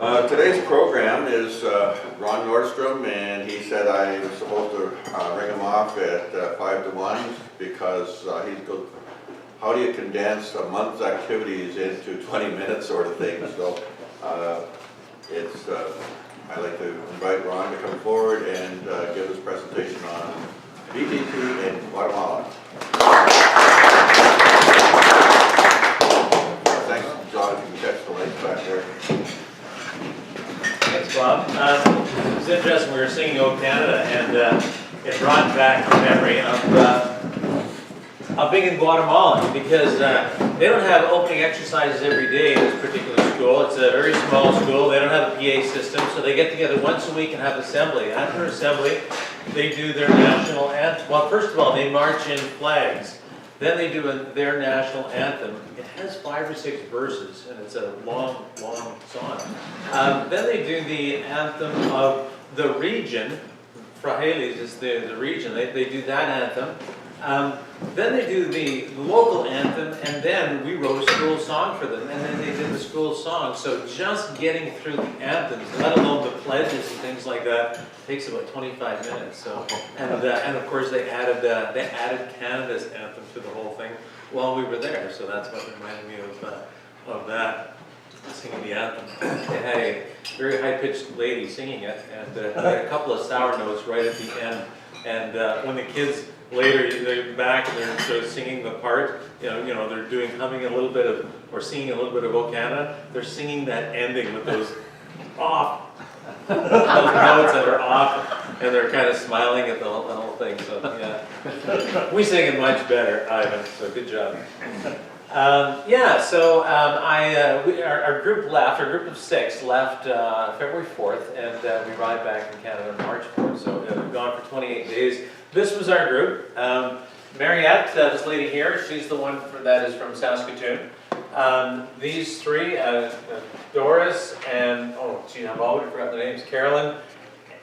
Today's program is Ron Nordstrom, and he said I was supposed to ring him off at 5 to 1 because he's go. How do you condense a month's activities into 20 minutes sort of thing? So I'd like to invite Ron to come forward and give his presentation on BTT in Guatemala. Thanks, John, if you can catch the lights back there. Thanks, Bob. It was interesting, we were singing "O Canada," and it brought back the memory of being in Guatemala, because they don't have opening exercises every day in this particular school. It's a very small school. They don't have a PA system, so they get together once a week and have assembly. After assembly, they do their national anthem. Well, first of all, they march in flags. Then they do their national anthem. It has 5 or 6 verses, and it's a long, long song. Then they do the anthem of the region. Frahelis is the region. They do that anthem. Then they do the local anthem, and then we wrote a school song for them, and then they did the school song. So just getting through the anthems, let alone the pledges and things like that, takes about 25 minutes. So, and of course they added Canada's anthem to the whole thing while we were there. So that's what reminded me of that, singing the anthem. They had a very high-pitched lady singing it, and they had a couple of sour notes right at the end. And when the kids later they're back and they're sort of singing the part, you know, they're doing humming a little bit of, or singing a little bit of O Canada, they're singing that ending with those off, those notes that are off, and they're kind of smiling at the whole thing. So yeah, we sing it much better, Ivan. So good job. Our group left. Our group of 6 left February 4th, and we arrived back in Canada on March 4th. So we've gone for 28 days. This was our group. Mariette, this lady here, she's the one that is from Saskatoon. These 3, Doris and, I've already forgot the names, Carolyn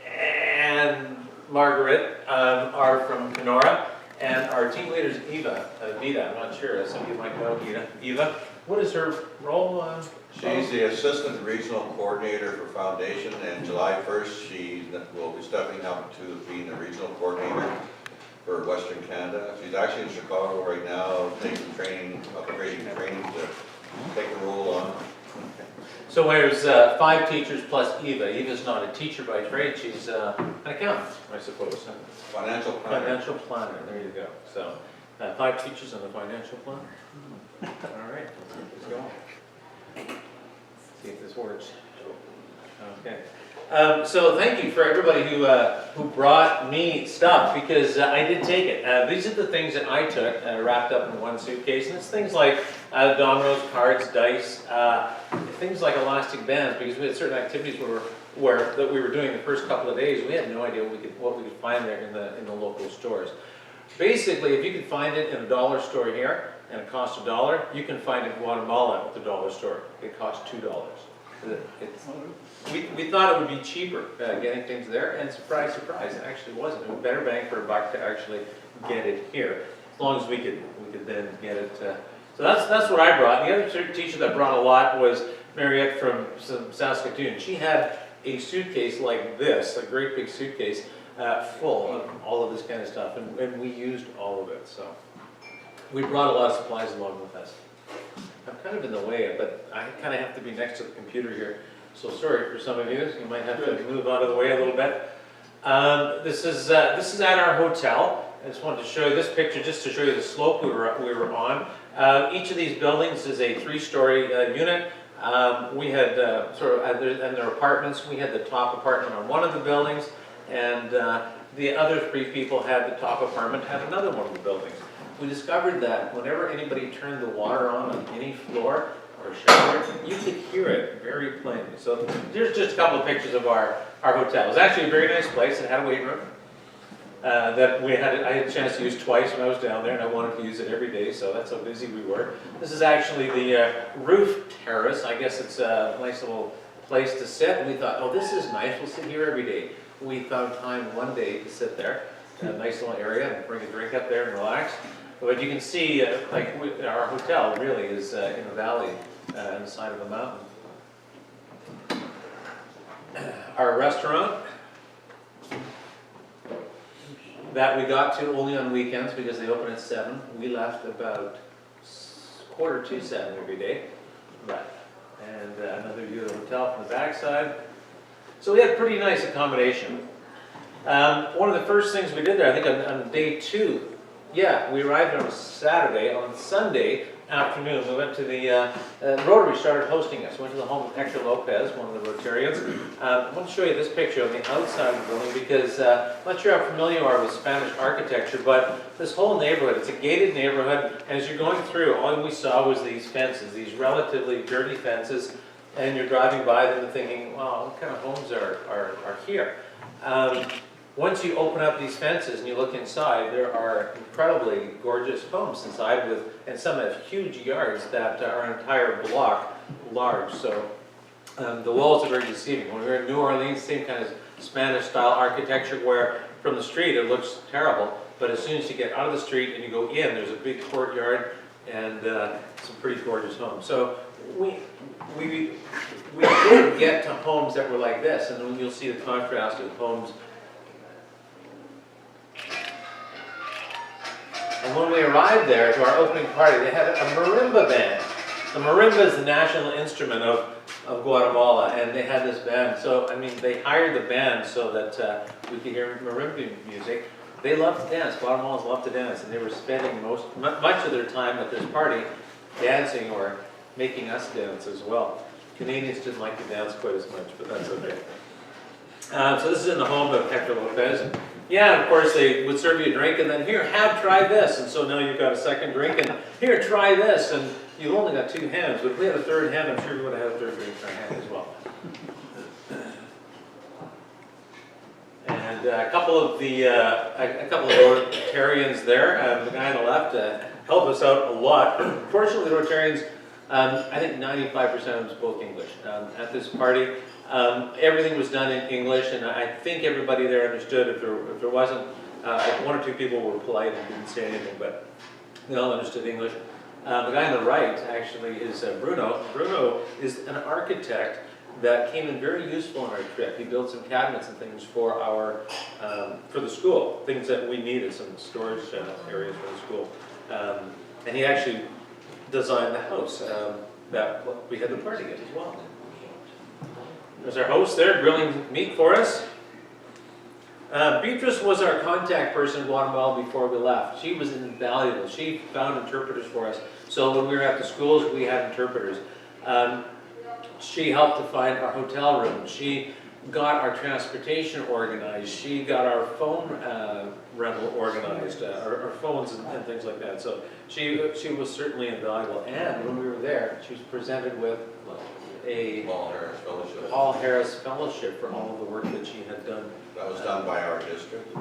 and Margaret are from Kenora. And our team leader is Eva, Vida, I'm not sure, some of you might know Eva. What is her role? She's the Assistant Regional Coordinator for Foundation, and July 1st she will be stepping up to being the Regional Coordinator for Western Canada. She's actually in Chicago right now, taking training, upgrading training to take the role on. So there's 5 teachers plus Eva. Eva's not a teacher by trade, she's an accountant, I suppose. Financial planner. Financial planner, there you go. So 5 teachers and a financial planner. All right, let's go. See if this works. Okay. So thank you for everybody who brought me stuff, because I did take it. These are the things that I took wrapped up in one suitcase, and it's things like dominoes, cards, dice, things like elastic bands, because we had certain activities that we were doing the first couple of days. We had no idea what we could find there in the local stores. Basically, if you could find it in a dollar store here and it costs $1, you can find it in Guatemala at the dollar store. It costs $2. We thought it would be cheaper getting things there, and surprise, surprise, it actually wasn't. It was better bang for a buck to actually get it here, as long as we could then get it. So that's what I brought. The other teacher that brought a lot was Mariette from Saskatoon. She had a suitcase like this, a great big suitcase full of all of this kind of stuff, and we used all of it. So we brought a lot of supplies along with us. I'm kind of in the way, but I kind of have to be next to the computer here. So sorry for some of you. You might have to move out of the way a little bit. This is at our hotel. I just wanted to show you this picture just to show you the slope we were on. Each of these buildings is a 3-story unit. We had and their apartments. We had the top apartment on one of the buildings, and the other 3 people had the top apartment had another one of the buildings. We discovered that whenever anybody turned the water on any floor or shower, you could hear it very plainly. So here's just a couple of pictures of our hotel. It was actually a very nice place. It had a weight room that I had a chance to use twice when I was down there, and I wanted to use it every day, so that's how busy we were. This is actually the roof terrace. I guess it's a nice little place to sit. We thought, oh, this is nice. We'll sit here every day. We found time one day to sit there, a nice little area, and bring a drink up there and relax. But you can see, our hotel really is in a valley on the side of a mountain. restaurant that we got to only on weekends because they open at 7. We left about 6:45 every day. And another view of the hotel from the backside. So we had pretty nice accommodation. One of the first things we did there, I think on day 2, yeah, we arrived on a Saturday. On Sunday afternoon, we went to the Rotary started hosting us. Went to the home of Hector Lopez, one of the Rotarians. I want to show you this picture on the outside of the building because I'm not sure how familiar you are with Spanish architecture, but this whole neighborhood, it's a gated neighborhood, and as you're going through, all we saw was these fences, these relatively dirty fences, and you're driving by them and thinking, wow, what kind of homes are here? Once you open up these fences and you look inside, there are incredibly gorgeous homes inside and some have huge yards that are an entire block large. So the walls are very deceiving. When we were in New Orleans, same kind of Spanish style architecture where from the street it looks terrible, but as soon as you get out of the street and you go in, there's a big courtyard and some pretty gorgeous homes. So we did get to homes that were like this, and then you'll see the contrast of homes. And when we arrived there to our opening party, they had a marimba band. The marimba is the national instrument of Guatemala, and they had this band. So, I mean, they hired the band so that we could hear marimba music. They love to dance. Guatemalans love to dance, and they were spending much of their time at this party dancing or making us dance as well. Canadians didn't like to dance quite as much, but that's okay. So this is in the home of Hector Lopez. And yeah, of course, they would serve you a drink, and then here, try this. And so now you've got a second drink, and here, try this. And you've only got 2 hands, but if we had a third hand, I'm sure we would have had a third drink in our hand as well. And a couple of Rotarians there, the guy on the left helped us out a lot. Fortunately, the Rotarians, I think 95% of them spoke English at this party. Everything was done in English, and I think everybody there understood. If there wasn't, 1 or 2 people were polite and didn't say anything, but they all understood English. The guy on the right actually is Bruno. Bruno is an architect that came in very useful on our trip. He built some cabinets and things for for the school, things that we needed, some storage areas for the school. And he actually designed the house that we had the party at as well. There's our host there, grilling meat for us. Beatrice was our contact person in Guatemala before we left. She was invaluable. She found interpreters for us. So when we were at the schools, we had interpreters. She helped to find our hotel room. She got our transportation organized. She got our phone rental organized, our phones and things like that. So she was certainly invaluable. And when we were there, she was presented with a Paul Harris Fellowship for all of the work that she had done. That was done by our district.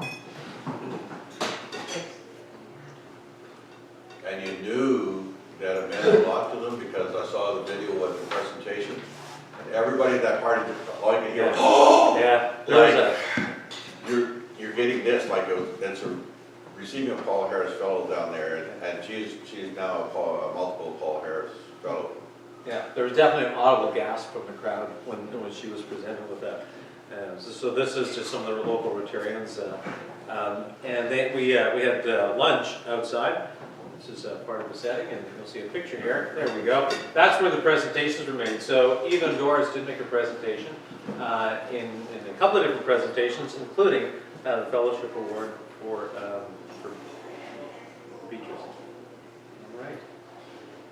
And you knew that it meant a lot to them because I saw the video of the presentation. And everybody at that party, all you could hear was, oh! Yeah. You're getting this, like it's receiving a Paul Harris Fellow down there, and she's now a multiple Paul Harris Fellow. Yeah, there was definitely an audible gasp from the crowd when she was presented with that. So this is just some of the local Rotarians, and we had lunch outside. This is part of the setting, and you'll see a picture here. There we go. That's where the presentations were made. So Eva and Doris did make a presentation in a couple of different presentations, including the Fellowship Award for Beatrice. All right.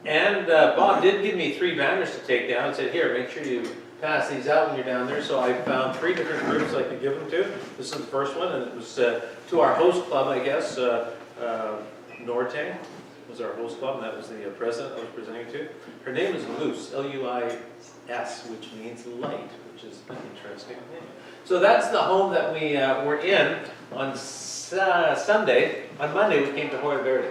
And Bob did give me 3 banners to take down and said, here, make sure you pass these out when you're down there. So I found 3 different groups I could give them to. This is the first one, and it was to our host club, I guess. Norte was our host club, and that was the president I was presenting to. Her name is Luce, L-U-I-S, which means light, which is an interesting name. So that's the home that we were in on Sunday. On Monday, we came to Hoya Verde.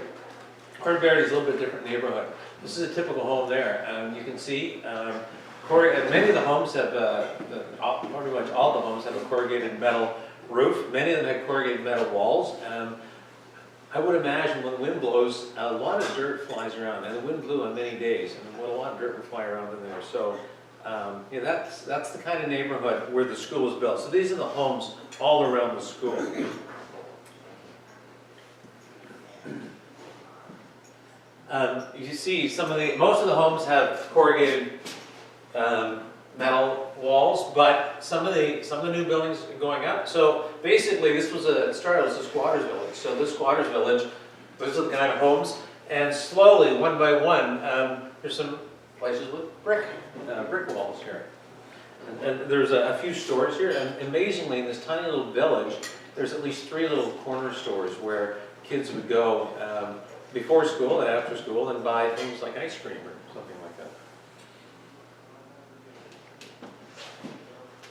Hoya Verde is a little bit different neighborhood. This is a typical home there. You can see many of the homes have, pretty much all the homes have a corrugated metal roof. Many of them have corrugated metal walls. I would imagine when the wind blows, a lot of dirt flies around, and the wind blew on many days, and a lot of dirt would fly around in there. So Yeah, that's the kind of neighborhood where the school was built. So these are the homes all around the school. You see most of the homes have corrugated metal walls, but some of the new buildings are going up. So basically it started as a squatters village. So this squatters village, those are the kind of homes, and slowly, one by one, there's some places with brick walls here. And there's a few stores here, and amazingly, in this tiny little village, there's at least 3 little corner stores where kids would go before school and after school and buy things like ice cream or something like that.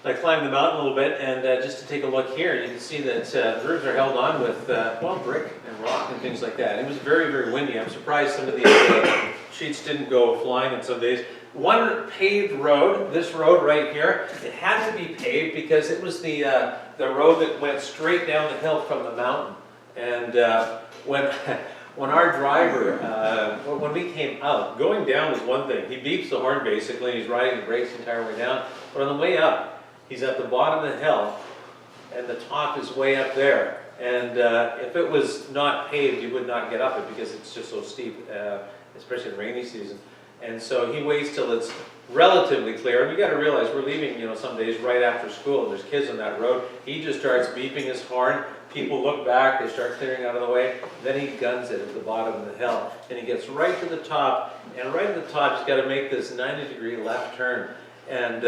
I climbed the mountain a little bit, and just to take a look here, you can see that the roofs are held on with brick and rock and things like that. It was very, very windy. I'm surprised some of these sheets didn't go flying in some days. One paved road, this road right here, it had to be paved because it was the road that went straight down the hill from the mountain. And when our driver, when we came out, going down was one thing. He beeps the horn basically, he's riding the brakes the entire way down. But on the way up, he's at the bottom of the hill, and the top is way up there. And if it was not paved, you would not get up it because it's just so steep, especially in rainy season. And so he waits till it's relatively clear. And you got to realize we're leaving, some days right after school, and there's kids on that road. He just starts beeping his horn. People look back, they start clearing out of the way. Then he guns it at the bottom of the hill. And he gets right to the top. And right at the top, he's got to make this 90-degree left turn. And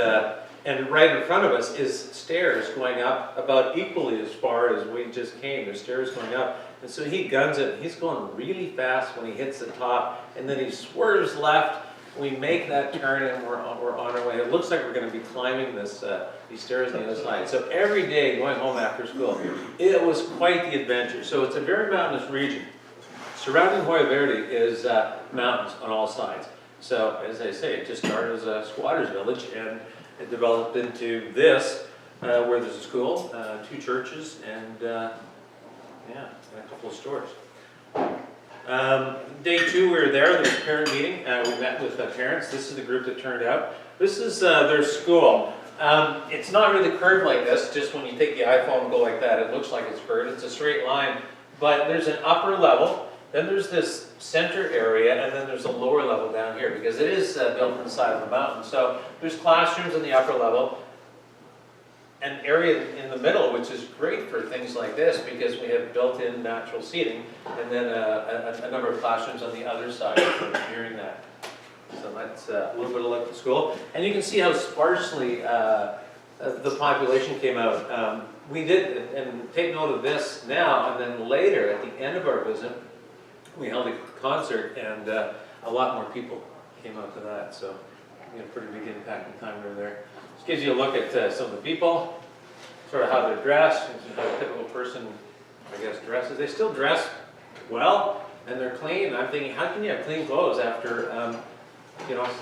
right in front of us is stairs going up about equally as far as we just came. There's stairs going up. And so he guns it. He's going really fast when he hits the top. And then he swerves left. We make that turn and we're on our way. It looks like we're going to be climbing these stairs on the other side. So every day going home after school, it was quite the adventure. So it's a very mountainous region. Surrounding Hoya Verde is mountains on all sides. So as I say, it just started as a squatters village and it developed into this, where there's a school, 2 churches, and a couple of stores. Day 2 we were there was a parent meeting. We met with parents. This is the group that turned out. This is their school. It's not really curved like this, just when you take the iPhone and go like that, it looks like it's curved. It's a straight line, but there's an upper level, then there's this center area, and then there's a lower level down here, because it is built inside of the mountain. So there's classrooms in the upper level, an area in the middle, which is great for things like this, because we have built-in natural seating, and then a number of classrooms on the other side nearing that. So that's a little bit of look at the school. And you can see how sparsely the population came out. We did, and take note of this now, and then later, at the end of our visit, we held a concert, and a lot more people came out to that. So we had a pretty big impact in the time we were there. This gives you a look at some of the people, sort of how they're dressed, how a typical person, I guess, dresses. They still dress well, and they're clean. I'm thinking, how can you have clean clothes after,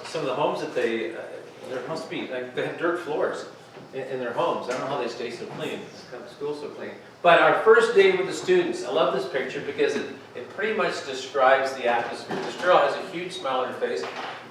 some of the homes that there must be, like, they have dirt floors in their homes. I don't know how they stay so clean. The school's so clean. But our first day with the students, I love this picture because it pretty much describes the atmosphere. This girl has a huge smile on her face.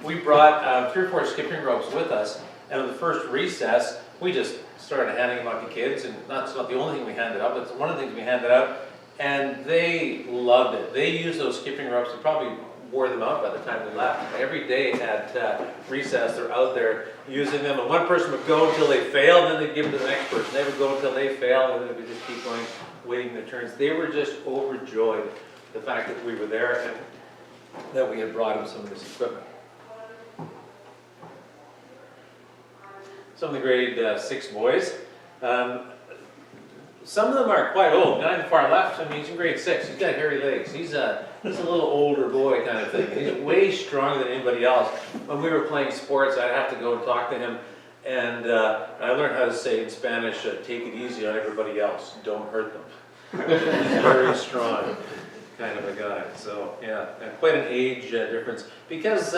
We brought 3 or 4 skipping ropes with us, and on the first recess, we just started handing them out to kids, and that's not the only thing we handed out, but it's one of the things we handed out, and they loved it. They used those skipping ropes, and probably wore them out by the time we left. Every day at recess, they're out there using them, and one person would go until they failed, and then they'd give them to the next person. They would go until they failed, and then they would just keep going, waiting their turns. They were just overjoyed the fact that we were there and that we had brought them some of this equipment. Some of the grade 6 boys. Some of them are quite old. The guy on the far left, he's in grade 6. He's got hairy legs. He's a little older boy kind of thing. He's way stronger than anybody else. When we were playing sports, I'd have to go and talk to him. And I learned how to say in Spanish, take it easy on everybody else. Don't hurt them. He's very strong kind of a guy. So, yeah, and quite an age difference. Because,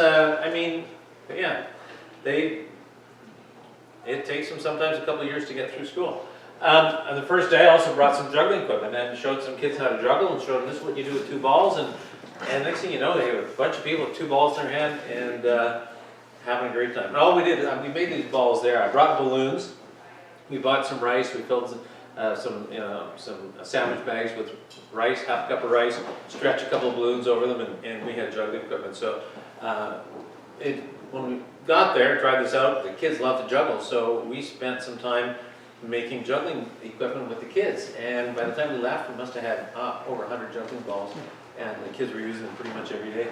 it takes them sometimes a couple of years to get through school. On the first day, I also brought some juggling equipment and showed some kids how to juggle and showed them this is what you do with 2 balls. And next thing you know, they have a bunch of people with 2 balls in their hand and having a great time. And all we did, we made these balls there. I brought balloons. We bought some rice. We filled some sandwich bags with rice, half a cup of rice, stretch a couple of balloons over them, and we had juggling equipment. So when we got there, tried this out, the kids love to juggle, so we spent some time making juggling equipment with the kids. And by the time we left, we must have had over 100 juggling balls, and the kids were using them pretty much every day.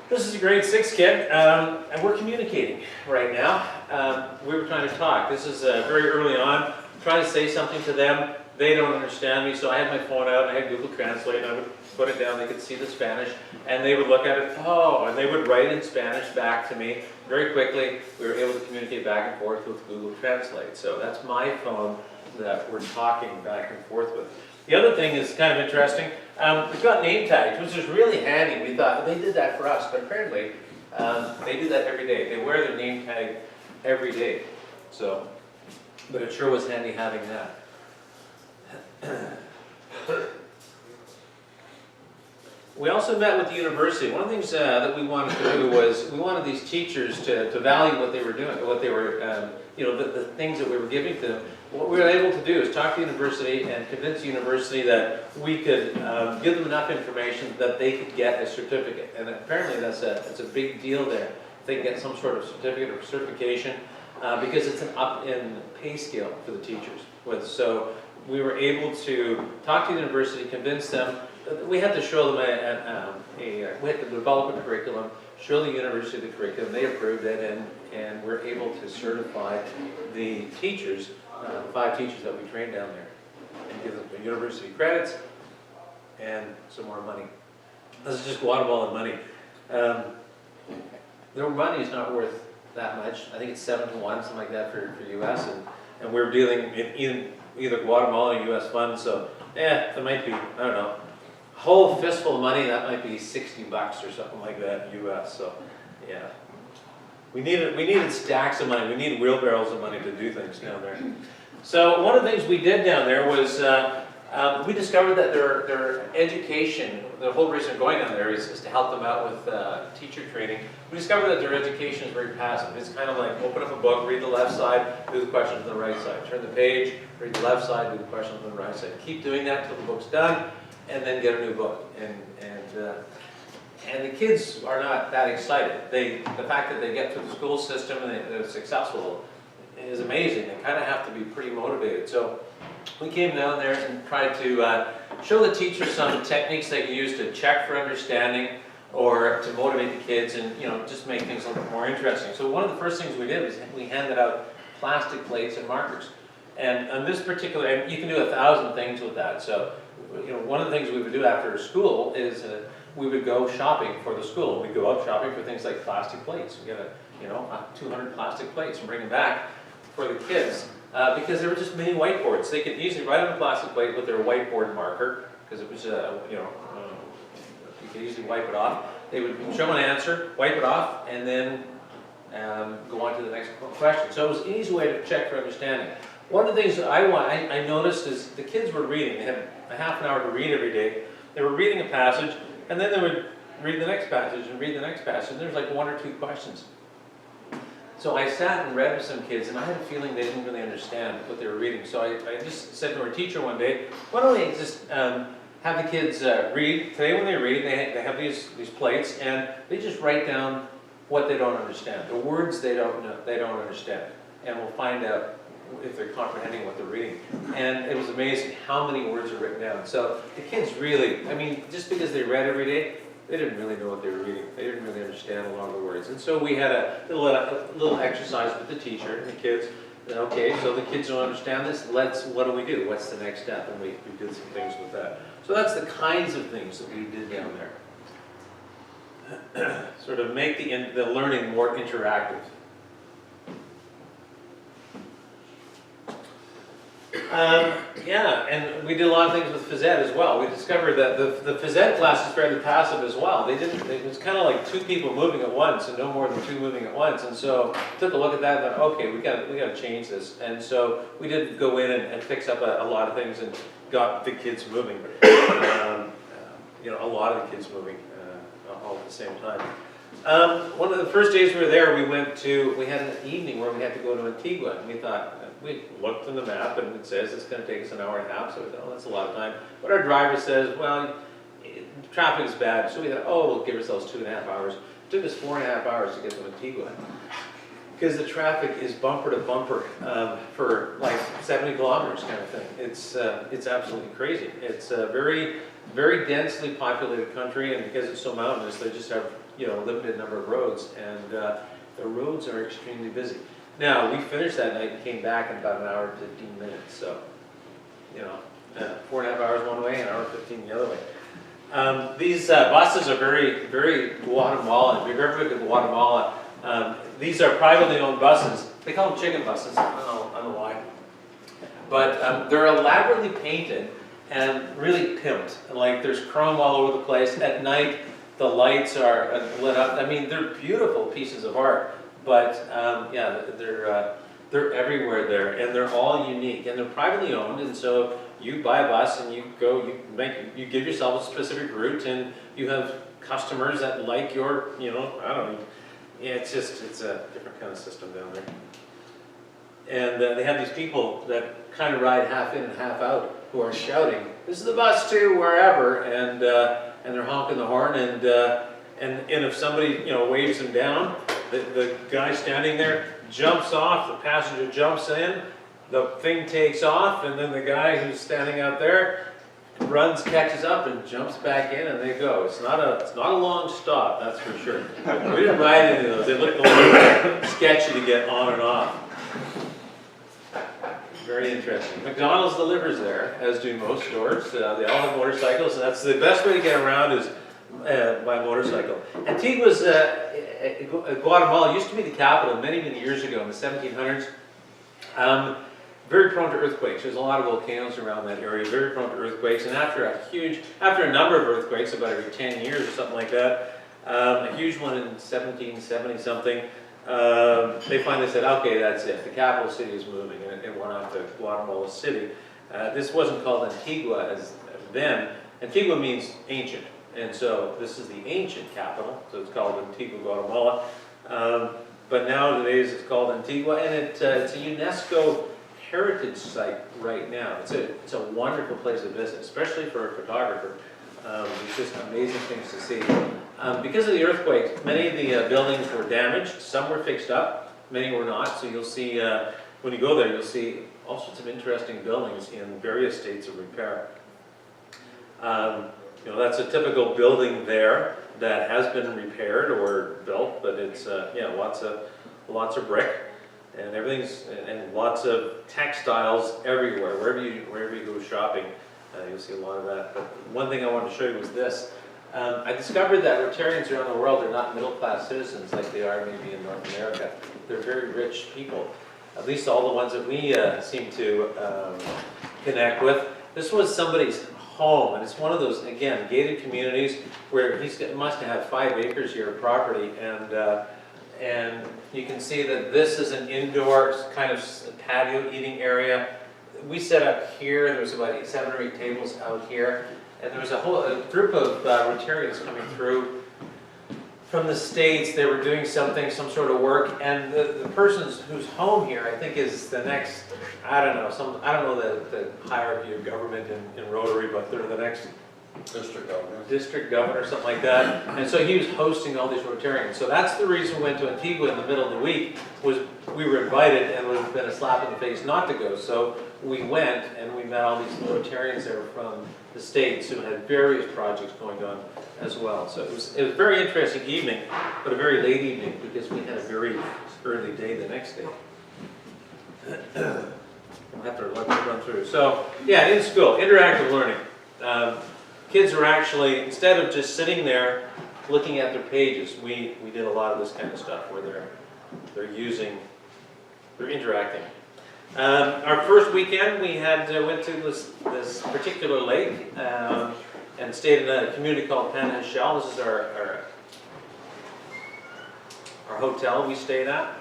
This is a grade 6 kid, and we're communicating right now. We were trying to talk. This is very early on, trying to say something to them. They don't understand me, so I had my phone out, I had Google Translate, and I would put it down, they could see the Spanish, and they would look at it, and they would write in Spanish back to me. Very quickly, we were able to communicate back and forth with Google Translate. So that's my phone that we're talking back and forth with. The other thing is kind of interesting. We've got name tags, which is really handy. We thought they did that for us, but apparently they do that every day. They wear their name tag every day. So, but it sure was handy having that. We also met with the university. One of the things that we wanted to do was we wanted these teachers to value what they were doing, what they were, the things that we were giving to them. What we were able to do is talk to the university and convince the university that we could give them enough information that they could get a certificate. And apparently that's a big deal there. They can get some sort of certificate or certification because it's an up in pay scale for the teachers. So we were able to talk to the university, convince them. We had to show them we had to develop a curriculum, show the university the curriculum, they approved it, and we're able to certify the teachers, 5 teachers that we trained down there, and give them the university credits and some more money. This is just Guatemalan money. Their money is not worth that much. I think it's 7 to 1, something like that for US, and we're dealing in either Guatemala or US funds, so there might be, I don't know, a whole fistful of money, that might be $60 or something like that US, so yeah. We needed stacks of money, we needed wheelbarrows of money to do things down there. So one of the things we did down there was we discovered that their education, the whole reason they're going down there is to help them out with teacher training. We discovered that their education is very passive. It's kind of like open up a book, read the left side, do the questions on the right side. Turn the page, read the left side, do the questions on the right side. Keep doing that until the book's done, and then get a new book. And the kids are not that excited. The fact that they get through the school system and they're successful is amazing. They kind of have to be pretty motivated. So we came down there and tried to show the teachers some techniques they can use to check for understanding or to motivate the kids and just make things a little bit more interesting. So one of the first things we did was we handed out plastic plates and markers. And on this particular, and you can do 1,000 things with that. So one of the things we would do after school is we would go shopping for the school. We'd go out shopping for things like plastic plates. We get 200 plastic plates and bring them back for the kids. Because they were just mini whiteboards. They could easily write on a plastic plate with their whiteboard marker, because it was, you could easily wipe it off. They would show an answer, wipe it off, and then go on to the next question. So it was an easy way to check for understanding. One of the things that I noticed is the kids were reading. They had a half an hour to read every day. They were reading a passage, and then they would read the next passage and read the next passage. And there was like 1 or 2 questions. So I sat and read with some kids, and I had a feeling they didn't really understand what they were reading. So I just said to our teacher one day, why don't we just have the kids read. Today when they read, they have these plates, and they just write down what they don't understand, the words they don't understand. And we'll find out if they're comprehending what they're reading. And it was amazing how many words are written down. So the kids really, just because they read every day, they didn't really know what they were reading. They didn't really understand a lot of the words. And so we had a little exercise with the teacher and the kids. And okay, so the kids don't understand this, what do we do? What's the next step? And we did some things with that. So that's the kinds of things that we did down there. Sort of make the learning more interactive. And we did a lot of things with phys ed as well. We discovered that the phys ed class is fairly passive as well. It was kind of like 2 people moving at once and no more than 2 moving at once. And so took a look at that and thought, okay, we got to change this. And so we did go in and fix up a lot of things and got the kids moving. A lot of the kids moving all at the same time. One of the first days we were there, we had an evening where we had to go to Antigua, and we thought, we looked on the map and it says it's going to take us an hour and a half, so we thought, oh, that's a lot of time. But our driver says, well, traffic is bad, so we thought, oh, we'll give ourselves 2.5 hours. It took us 4.5 hours to get to Antigua, because the traffic is bumper to bumper for like 70 kilometers kind of thing. It's absolutely crazy. It's a very, very densely populated country, and because it's so mountainous, they just have, you know, a limited number of roads, and the roads are extremely busy. Now, we finished that night and came back in about an hour and 15 minutes, so, you know, 4.5 hours one way and an hour and 15 the other way. These buses are very, very Guatemalan. If you've ever been to Guatemala, these are privately owned buses. They call them chicken buses. I don't know why. But they're elaborately painted and really pimped. Like, there's chrome all over the place. At night, the lights are lit up. I mean, they're beautiful pieces of art. But yeah, they're everywhere there, and they're all unique, and they're privately owned. And so you buy a bus and you go, you give yourself a specific route, and you have customers that like your, you know, I don't know. Yeah, it's a different kind of system down there. And they have these people that kind of ride half in and half out, who are shouting, "This is the bus to wherever," and they're honking the horn, and if somebody, you know, waves them down, the guy standing there jumps off, the passenger jumps in, the thing takes off, and then the guy who's standing out there runs, catches up, and jumps back in, and they go. It's not a long stop, that's for sure. We didn't ride any of those. They looked a little sketchy to get on and off. Very interesting. McDonald's delivers there, as do most stores. They all have motorcycles, and that's the best way to get around is by motorcycle. Antigua's, Guatemala used to be the capital many, many years ago in the 1700s. Very prone to earthquakes. There's a lot of volcanoes around that area, very prone to earthquakes. And after a number of earthquakes, about every 10 years or something like that, a huge one in 1770 something, they finally said, okay, that's it. The capital city is moving, and it went off to Guatemala City. This wasn't called Antigua as then. Antigua means ancient. And so this is the ancient capital, so it's called Antigua, Guatemala. But nowadays it's called Antigua, and it's a UNESCO heritage site right now. It's a wonderful place to visit, especially for a photographer. It's just amazing things to see. Because of the earthquake, many of the buildings were damaged. Some were fixed up, many were not. So you'll see, when you go there, you'll see all sorts of interesting buildings in various states of repair. You know, that's a typical building there that has been repaired or built, but it's yeah, lots of brick and and lots of textiles everywhere. Wherever you go shopping, you'll see a lot of that. But one thing I wanted to show you was this. I discovered that Rotarians around the world are not middle-class citizens like they are maybe in North America. They're very rich people, at least all the ones that we seem to connect with. This was somebody's home, and it's one of those, again, gated communities where he must have 5 acres here of property, and you can see that this is an indoor kind of patio eating area. We set up here. There was about 7 or 8 tables out here, and there was a group of Rotarians coming through from the States. They were doing some sort of work, and the person who's home here, I think, is the next, I don't know the hierarchy of government in Rotary, but they're the next district governor, something like that. And so he was hosting all these Rotarians. So that's the reason we went to Antigua in the middle of the week, was we were invited, and it would have been a slap in the face not to go. So we went, and we met all these Rotarians that were from the States who had various projects going on as well. So it was a very interesting evening, but a very late evening, because we had a very early day the next day. We'll have to run through. So yeah, in school, interactive learning. Kids are actually, instead of just sitting there looking at their pages, we did a lot of this kind of stuff where they're interacting. Our first weekend, we went to this particular lake and stayed in a community called Panajachel. This is our hotel we stayed at.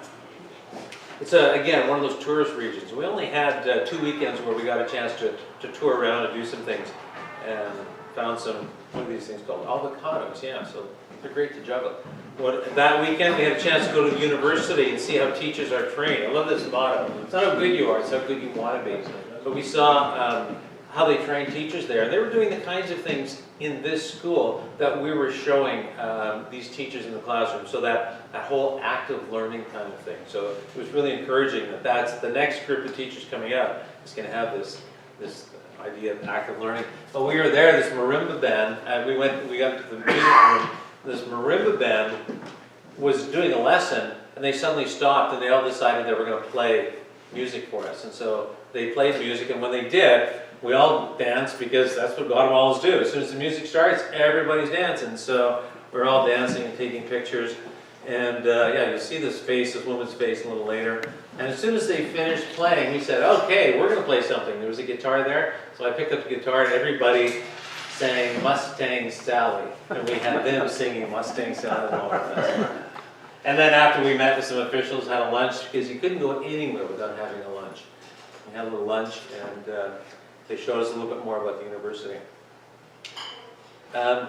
It's again one of those tourist regions. We only had 2 weekends where we got a chance to tour around and do some things, and found some, what are these things called? Avocados, yeah. So They're great to juggle. That weekend, we had a chance to go to the university and see how teachers are trained. I love this motto. It's not how good you are, it's how good you want to be. But we saw how they train teachers there. And they were doing the kinds of things in this school that we were showing these teachers in the classroom. So that whole active learning kind of thing. So it was really encouraging that that's the next group of teachers coming up is going to have this idea of active learning. But we were there, this marimba band, we got to the music room. This marimba band was doing a lesson, and they suddenly stopped, and they all decided they were going to play music for us. And so they played music, and when they did, we all danced because that's what Guatemalans do. As soon as the music starts, everybody's dancing. So we're all dancing and taking pictures. And yeah, you'll see this woman's face a little later. And as soon as they finished playing, we said, okay, we're going to play something. There was a guitar there, so I picked up the guitar, and everybody sang Mustang Sally. And we had them singing Mustang Sally along with us. And then after we met with some officials, had a lunch, because you couldn't go anywhere without having a lunch. We had a little lunch, and they showed us a little bit more about the university.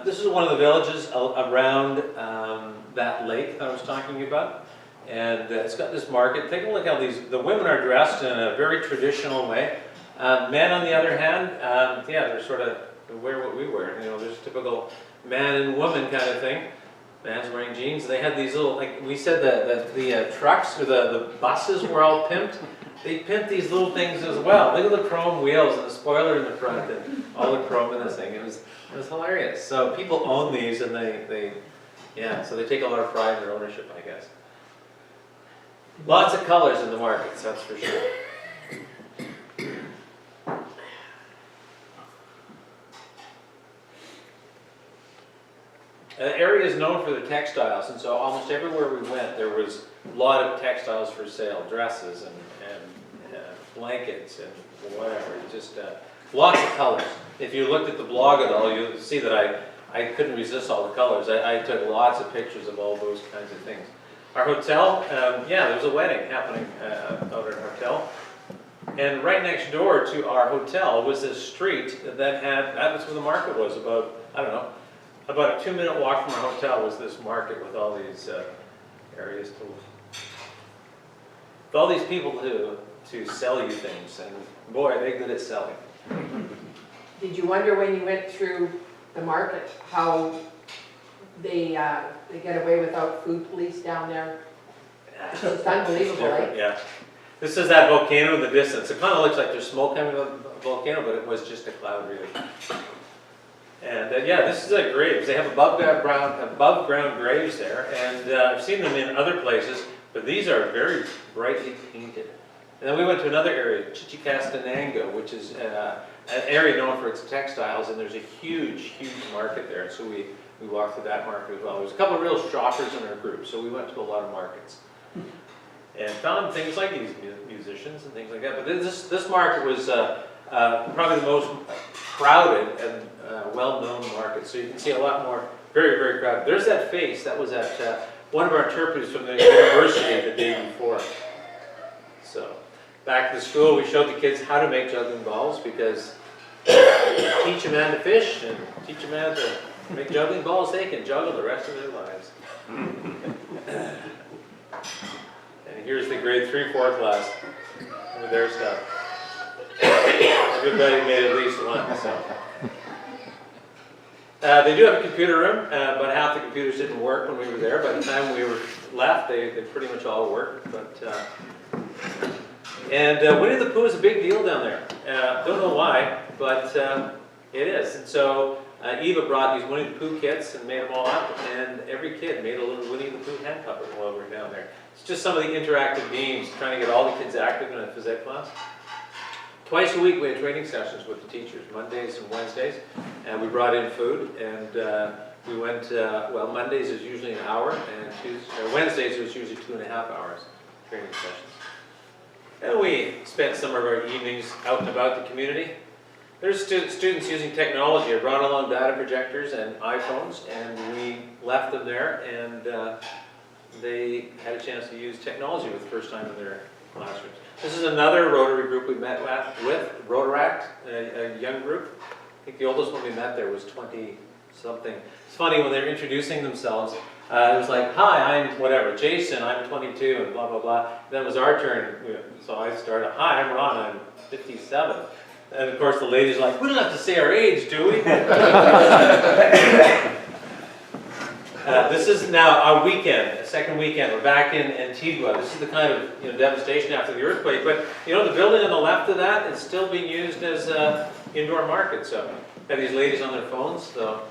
This is one of the villages around that lake that I was talking about. And it's got this market. Take a look how the women are dressed in a very traditional way. Men, on the other hand, yeah, they're sort of wear what we wear. You know, there's a typical man and woman kind of thing. Man's wearing jeans. They had these little, like we said, the trucks or the buses were all pimped. They pimped these little things as well. Look at the chrome wheels and the spoiler in the front and all the chrome in this thing. It was hilarious. So people own these, and so they take a lot of pride in their ownership, I guess. Lots of colors in the markets, that's for sure. The area is known for the textiles, and so almost everywhere we went, there was a lot of textiles for sale, dresses and blankets and whatever. Just lots of colors. If you looked at the blog at all, you'll see that I couldn't resist all the colors. I took lots of pictures of all those kinds of things. Our hotel, yeah, there was a wedding happening out at our hotel. And right next door to our hotel was this street that was where the market was, about, I don't know, about a 2-minute walk from our hotel was this market with all these areas with all these people to sell you things, and boy, are they good at selling. Did you wonder when you went through the market how they get away without food police down there? It's just unbelievable, right? Yeah. This is that volcano in the distance. It kind of looks like there's smoke coming out of the volcano, but it was just a cloud, really. And yeah, this is a graves. They have above ground graves there, and I've seen them in other places, but these are very brightly painted. And then we went to another area, Chichicastenango, which is an area known for its textiles, and there's a huge, huge market there. And so we walked through that market as well. There was a couple of real shoppers in our group, so we went to a lot of markets. And found things like these musicians and things like that. But this market was probably the most crowded and well-known market. So you can see a lot more, very, very crowded. There's that face that was at one of our interpreters from the university the day before. So back to the school, we showed the kids how to make juggling balls, because teach a man to fish and teach a man to make juggling balls, they can juggle the rest of their lives. And here's the grade 3-4 class with their stuff. Everybody made at least one. So. They do have a computer room, but half the computers didn't work when we were there. By the time we were left, they pretty much all worked. And Winnie the Pooh is a big deal down there. Don't know why, but it is. And so Eva brought these Winnie the Pooh kits and made them all up, and every kid made a little Winnie the Pooh hand puppet while we were down there. It's just some of the interactive games, trying to get all the kids active in a phys ed class. Twice a week we had training sessions with the teachers, Mondays and Wednesdays, and we brought in food, and we went, well, Mondays is usually an hour, and Wednesdays it was usually 2.5 hours training sessions. And we spent some of our evenings out and about the community. There's students using technology. I brought along data projectors and iPhones, and we left them there, and they had a chance to use technology for the first time in their classrooms. This is another Rotary group we met with, Rotaract, a young group. I think the oldest one we met there was 26 something. It's funny when they're introducing themselves. It was like, hi, I'm whatever, Jason, I'm 22, and blah, blah, blah. Then it was our turn, so I started, hi, I'm Ron, I'm 57. And of course the lady's like, we don't have to say our age, do we? This is now our weekend, second weekend. We're back in Antigua. This is the kind of devastation after the earthquake. But the building on the left of that is still being used as an indoor market. So have these ladies on their phones. So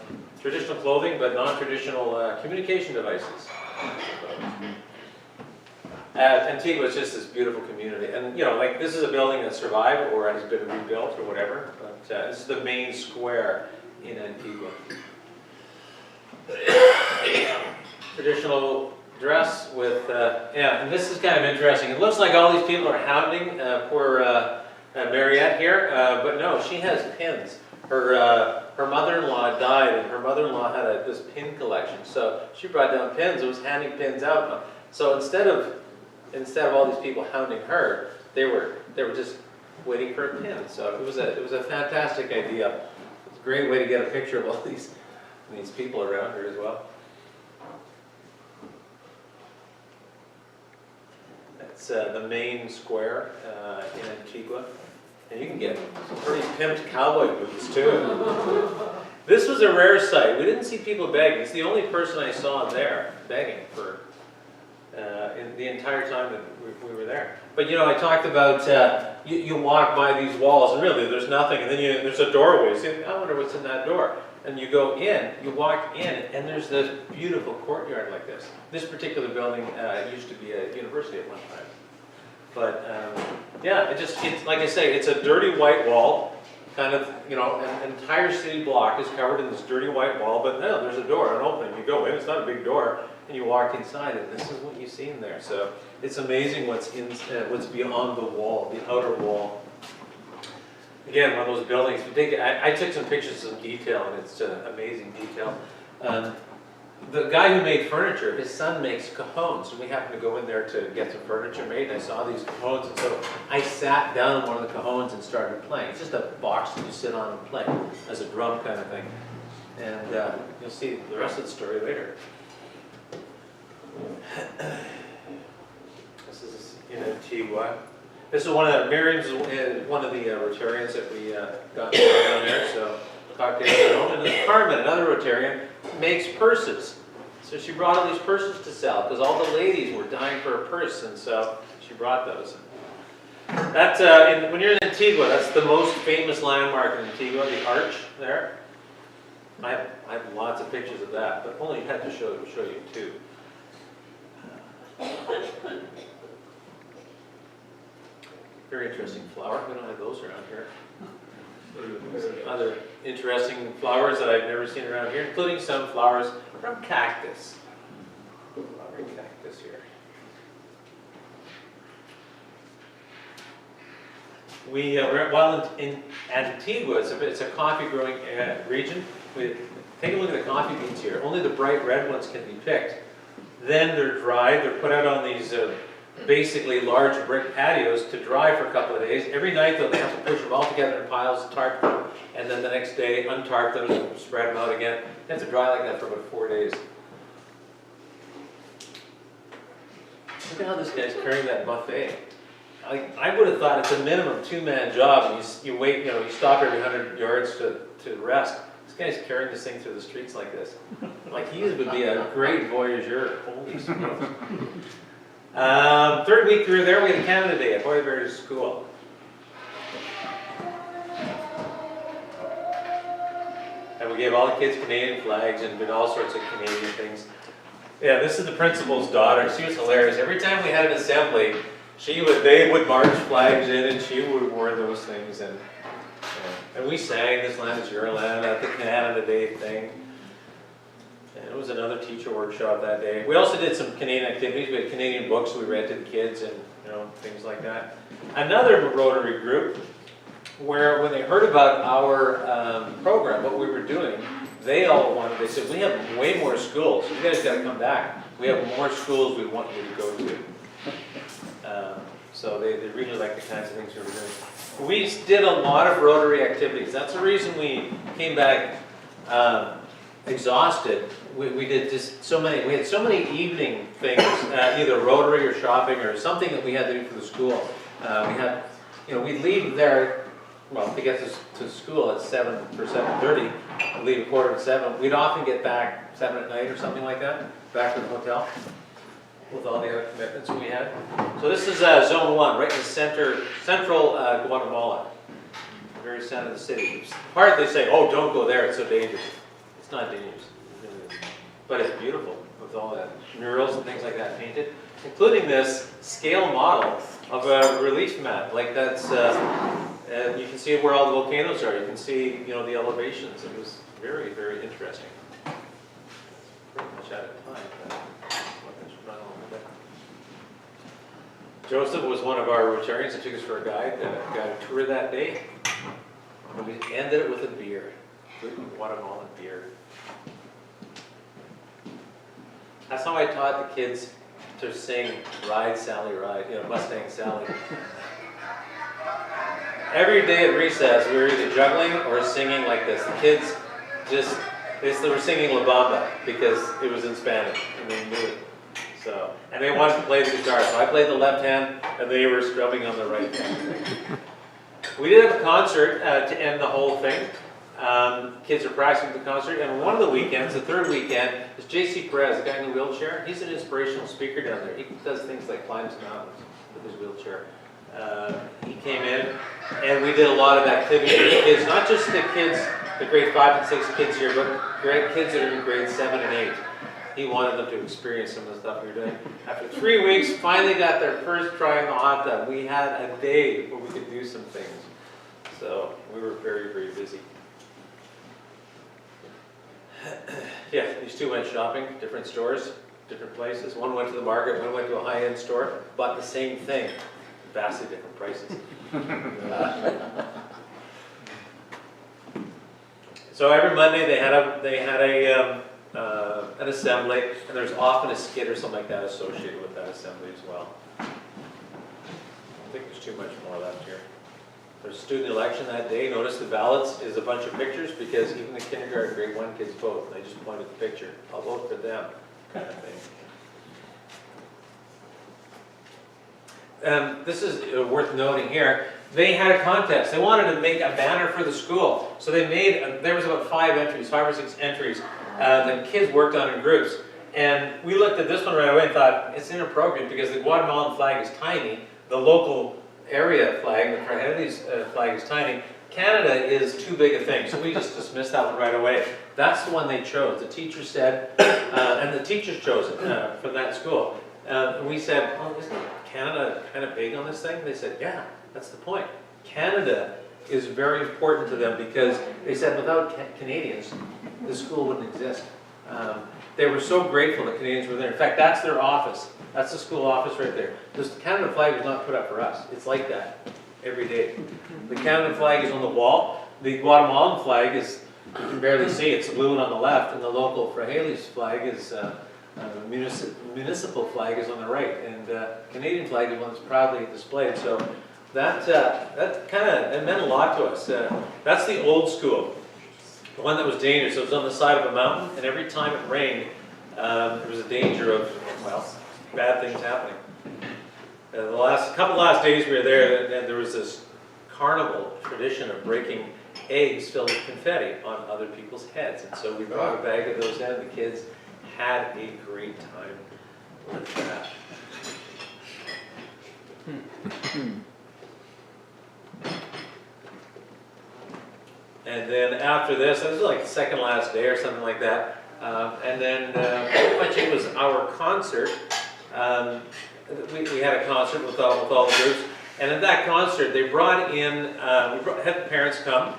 traditional clothing, but non-traditional communication devices. Antigua is just this beautiful community, and like this is a building that survived or has been rebuilt or whatever. But this is the main square in Antigua. Traditional dress with, and this is kind of interesting. It looks like all these people are hounding poor Mariette here, but no, she has pins. Her mother-in-law died, and her mother-in-law had this pin collection. So she brought down pins and was handing pins out. So instead of all these people hounding her, they were just waiting for a pin. So it was a fantastic idea. It's a great way to get a picture of all these people around her as well. That's the main square in Antigua. And you can get some pretty pimped cowboy boots too. This was a rare sight. We didn't see people begging. It's the only person I saw there begging for in the entire time that we were there. But I talked about you walk by these walls and really there's nothing, and then there's a doorway. You say, I wonder what's in that door. And you go in, you walk in, and there's this beautiful courtyard like this. This particular building used to be a university at one time. But yeah, it's like I say, it's a dirty white wall, kind of, an entire city block is covered in this dirty white wall, but no, there's a door, an opening. You go in, it's not a big door, and you walk inside, and this is what you see in there. So it's amazing what's beyond the wall, the outer wall. Again, one of those buildings. I took some pictures of detail, and it's amazing detail. The guy who made furniture, his son makes cajones, and we happened to go in there to get some furniture made, and I saw these cajones, and so I sat down on one of the cajones and started playing. It's just a box that you sit on and play, as a drum kind of thing. And you'll see the rest of the story later. This is in Antigua. This is one of the, Miriam's one of the Rotarians that we got down there, so cocktails at home. And then Carmen, another Rotarian, makes purses. So she brought all these purses to sell because all the ladies were dying for a purse, and so she brought those. That's when you're in Antigua, that's the most famous landmark in Antigua, the arch there. I have lots of pictures of that, but only had to show you two. Very interesting flower. We don't have those around here. Some other interesting flowers that I've never seen around here, including some flowers from cactus. Flower cactus here. While in Antigua, it's a coffee growing region. Take a look at the coffee beans here. Only the bright red ones can be picked. Then they're dried. They're put out on these basically large brick patios to dry for a couple of days. Every night though, they have to push them all together in piles, tarp them, and then the next day untarp them and spread them out again. They have to dry like that for about 4 days. Look at how this guy's carrying that buffet. I would have thought it's a minimum 2-man job, and you wait, you stop every 100 yards to rest. This guy's carrying this thing through the streets like this. Like he would be a great voyageur. Holy smokes. Third week we were there, we had a Canada Day at Hoyberg School. And we gave all the kids Canadian flags and did all sorts of Canadian things. Yeah, this is the principal's daughter. She was hilarious. Every time we had an assembly, they would march flags in, and she would wear those things. And we sang "This Land Is Your Land" at the Canada Day thing. And it was another teacher workshop that day. We also did some Canadian activities. We had Canadian books we read to the kids and things like that. Another Rotary group, where when they heard about our program, what we were doing, they said, we have way more schools. You guys got to come back. We have more schools we want you to go to. So they really like the kinds of things we were doing. We did a lot of Rotary activities. That's the reason we came back exhausted. We did just so many, we had so many evening things, either Rotary or shopping or something that we had to do for the school. We had, we'd leave there, well, to get to school at 7:30, leave 6:45. We'd often get back 7 at night or something like that, back to the hotel with all the other commitments we had. So this is Zone 1, right in the central Guatemala, very center of the city. Part they say, oh, don't go there, it's so dangerous. It's not dangerous, but it's beautiful with all the murals and things like that painted, including this scale model of a relief map. Like that's, you can see where all the volcanoes are. You can see, the elevations. It was very, very interesting. Pretty much out of time. But I should run a little bit. Joseph was one of our Rotarians that took us for a guide tour that day. And we ended it with a beer. Good Guatemalan beer. That's how I taught the kids to sing Ride, Sally, Ride, Mustang Sally. Every day at recess, we were either juggling or singing like this. The kids they were singing La Bamba because it was in Spanish and they knew it. So, and they wanted to play the guitar, so I played the left hand and they were strumming on the right hand. We did have a concert to end the whole thing. Kids are practicing the concert, and one of the weekends, the third weekend, is J.C. Perez, the guy in the wheelchair. He's an inspirational speaker down there. He does things like climbs mountains with his wheelchair. He came in, and we did a lot of activities with the kids, not just the kids, the grade 5 and 6 kids here, but great kids that are in grade 7 and 8. He wanted them to experience some of the stuff we were doing. After 3 weeks, finally got their first try on the hot tub. We had a day where we could do some things. So we were very, very busy. Yeah, these two went shopping, different stores, different places. One went to the market, one went to a high-end store, bought the same thing, vastly different prices. So every Monday they had an assembly, and there's often a skit or something like that associated with that assembly as well. I don't think there's too much more left here. There's a student election that day. Notice the ballots is a bunch of pictures because even the kindergarten grade 1 kids vote. They just point at the picture. I'll vote for them, kind of thing. This is worth noting here. They had a contest. They wanted to make a banner for the school. So they made, there was about 5 or 6 entries that kids worked on in groups. And we looked at this one right away and thought, it's inappropriate because the Guatemalan flag is tiny. The local area flag, the Fraile's flag is tiny. Canada is too big a thing, so we just dismissed that one right away. That's the one they chose. The teacher said, and the teachers chose it for that school. And we said, oh, isn't Canada kind of big on this thing? They said, yeah, that's the point. Canada is very important to them because they said without Canadians, the school wouldn't exist. They were so grateful that Canadians were there. In fact, that's their office. That's the school office right there. This Canada flag was not put up for us. It's like that every day. The Canada flag is on the wall. The Guatemalan flag is, you can barely see, it's blue on the left, and the local Fraile's flag is, municipal flag is on the right, and Canadian flag is one that's proudly displayed. So that it meant a lot to us. That's the old school. The one that was dangerous. It was on the side of a mountain, and every time it rained, there was a danger of, well, bad things happening. The last days we were there, and there was this carnival tradition of breaking eggs filled with confetti on other people's heads. And so we brought a bag of those in, and the kids had a great time with that. And then after this was like the second last day or something like that. And then pretty much it was our concert. We had a concert with all the groups. And at that concert, they brought in, had the parents come.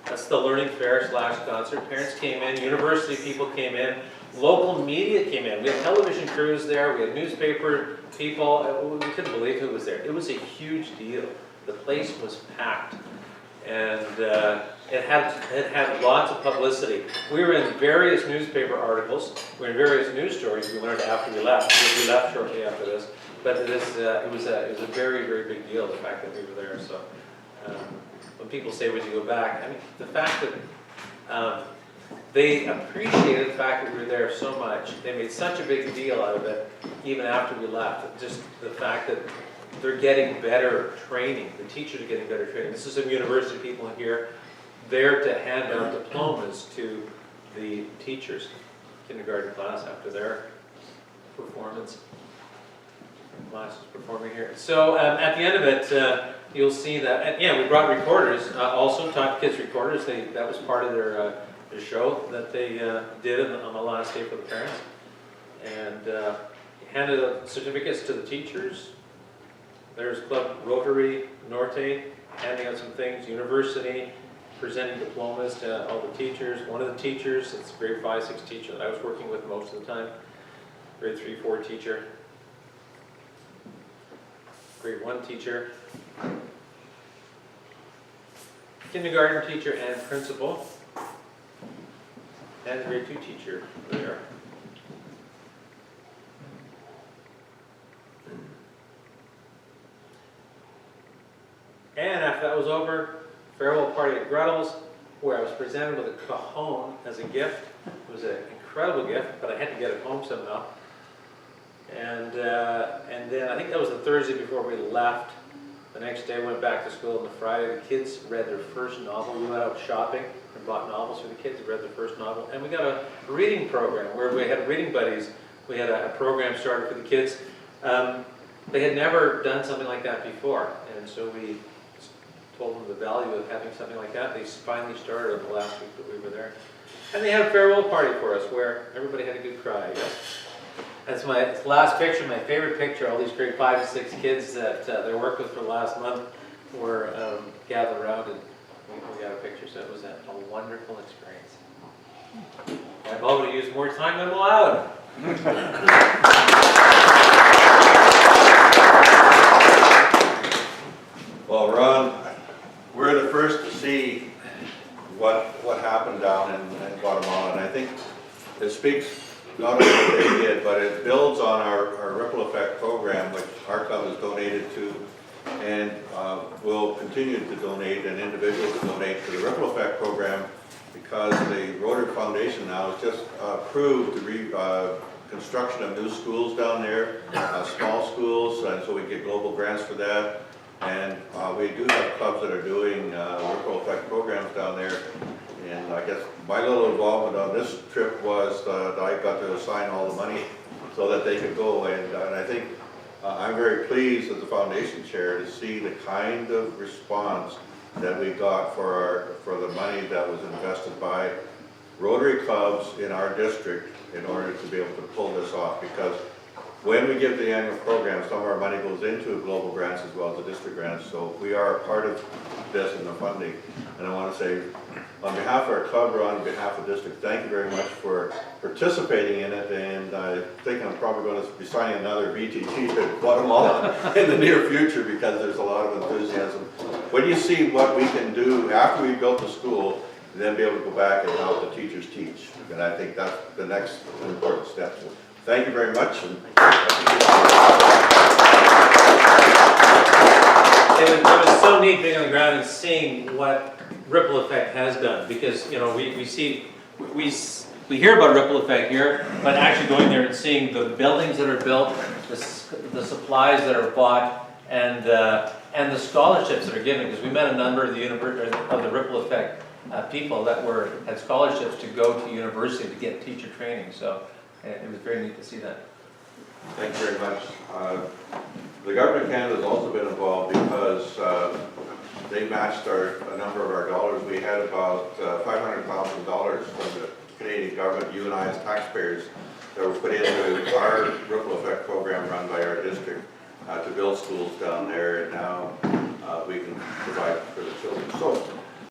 That's the learning fair / concert. Parents came in, university people came in, local media came in. We had television crews there, we had newspaper people. We couldn't believe who was there. It was a huge deal. The place was packed. And it had lots of publicity. We were in various newspaper articles. We were in various news stories we learned after we left. We left shortly after this. But it was a very, very big deal, the fact that we were there. So when people say, would you go back? I mean, the fact that they appreciated the fact that we were there so much. They made such a big deal out of it, even after we left. Just the fact that they're getting better training. The teachers are getting better training. This is some university people here there to hand out diplomas to the teachers, kindergarten class, after their performance. Classes performing here. So at the end of it, you'll see that, and yeah, we brought recorders, also taught kids recorders. That was part of their show that they did on the last day for the parents. And handed out certificates to the teachers. There's Club Rotary, Norte, handing out some things, university, presenting diplomas to all the teachers. One of the teachers, it's grade 5, 6 teacher that I was working with most of the time, grade 3, 4 teacher, grade 1 teacher, kindergarten teacher and principal, and grade 2 teacher there. And after that was over, farewell party at Gretel's, where I was presented with a cajon as a gift. It was an incredible gift, but I had to get it home somehow. And then I think that was the Thursday before we left. The next day I went back to school, and the Friday the kids read their first novel. We went out shopping and bought novels for the kids, read their first novel. And we got a reading program where we had reading buddies. We had a program started for the kids. They had never done something like that before, and so we told them the value of having something like that. They finally started the last week that we were there. And they had a farewell party for us where everybody had a good cry, I guess. That's my last picture, my favorite picture. All these grade 5 to 6 kids that they worked with for the last month were gathered around, and we got a picture, so it was a wonderful experience. I've already used more time than I'm allowed. Well, Ron, we're the first to see what happened down in Guatemala, and I think it speaks not only what they did, but it builds on our Ripple Effect program, which our club has donated to, and will continue to donate, and individuals to donate to the Ripple Effect program, because the Rotary Foundation now has just approved the construction of new schools down there, small schools, and so we get global grants for that. And we do have clubs that are doing Ripple Effect programs down there. And I guess my little involvement on this trip was that I got to assign all the money so that they could go. And I think I'm very pleased as the foundation chair to see the kind of response that we got for the money that was invested by Rotary clubs in our district in order to be able to pull this off. Because when we give the annual program, some of our money goes into global grants as well as the district grants. So we are a part of this in the funding. And I want to say, on behalf of our club or on behalf of the district, thank you very much for participating in it. And I think I'm probably going to be signing another VTT to Guatemala in the near future, because there's a lot of enthusiasm. When you see what we can do after we built the school, then be able to go back and help the teachers teach. And I think that's the next important step. So thank you very much. It was so neat being on the ground and seeing what Ripple Effect has done, because you know we hear about Ripple Effect here, but actually going there and seeing the buildings that are built, the supplies that are bought, and the scholarships that are given. Because we met a number of the Ripple Effect people that had scholarships to go to university to get teacher training. So it was very neat to see that. Thank you very much. The government of Canada has also been involved, because they matched a number of our dollars. We had about $500,000 from the Canadian government, you and I as taxpayers, that were put into our Ripple Effect program run by our district to build schools down there, and now we can provide for the children. So